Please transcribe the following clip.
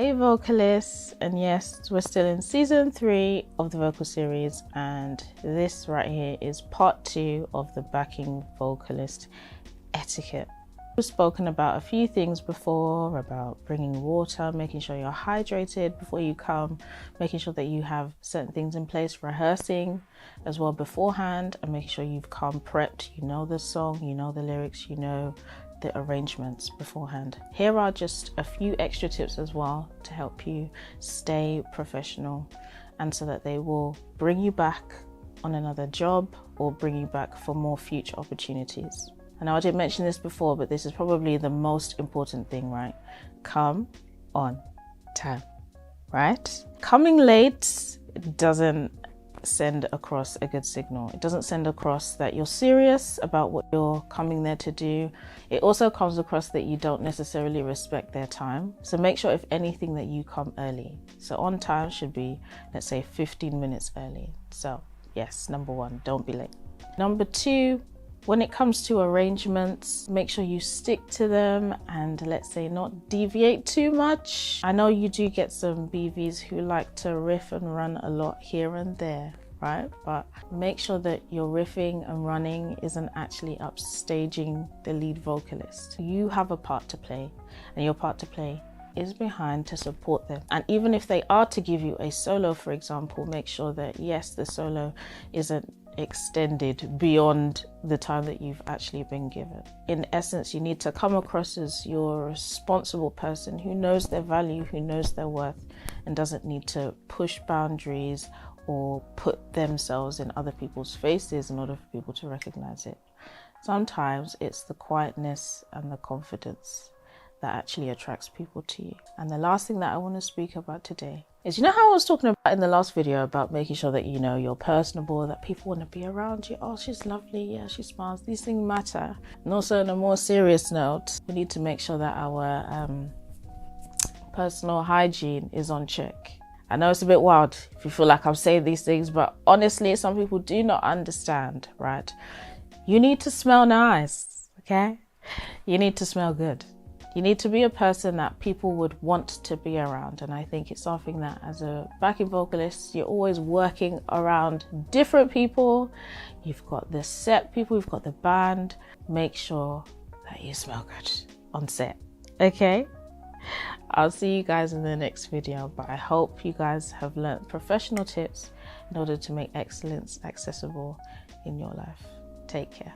Hey vocalists, and yes, we're still in season 3 of the vocal series, and this right here is part 2 of the backing vocalist etiquette. We've spoken about a few things before, about bringing water, making sure you're hydrated before you come, making sure that you have certain things in place, rehearsing as well beforehand, and making sure you've come prepped, you know the song, you know the lyrics, you know the arrangements beforehand. Here are just a few extra tips as well to help you stay professional, and so that they will bring you back on another job or bring you back for more future opportunities. I know I didn't mention this before, but this is probably the most important thing, right? Come on time, right? Coming late doesn't send across a good signal. It doesn't send across that you're serious about what you're coming there to do. It also comes across that you don't necessarily respect their time. So make sure, if anything, that you come early. So on time should be, let's say, 15 minutes early. So yes, number 1, don't be late. Number 2, when it comes to arrangements, make sure you stick to them and, let's say, not deviate too much. I know you do get some BVs who like to riff and run a lot here and there, right? But make sure that your riffing and running isn't actually upstaging the lead vocalist. You have a part to play, and your part to play is behind to support them. And even if they are to give you a solo, for example, make sure that, yes, the solo isn't extended beyond the time that you've actually been given. In essence, you need to come across as your responsible person who knows their value, who knows their worth, and doesn't need to push boundaries or put themselves in other people's faces in order for people to recognize it. Sometimes it's the quietness and the confidence that actually attracts people to you. And the last thing that I want to speak about today is, you know how I was talking about in the last video about making sure that, you know, you're personable, that people want to be around you. Oh, she's lovely, yeah, she smiles. These things matter. And also, on a more serious note, we need to make sure that our personal hygiene is on check. I know it's a bit wild if you feel like I'm saying these things, but honestly, some people do not understand, right? You need to smell nice, okay? You need to smell good. You need to be a person that people would want to be around. And I think it's something that, as a backing vocalist, you're always working around different people. You've got the set people, you've got the band. Make sure that you smell good on set, okay? I'll see you guys in the next video, but I hope you guys have learned professional tips in order to make excellence accessible in your life. Take care.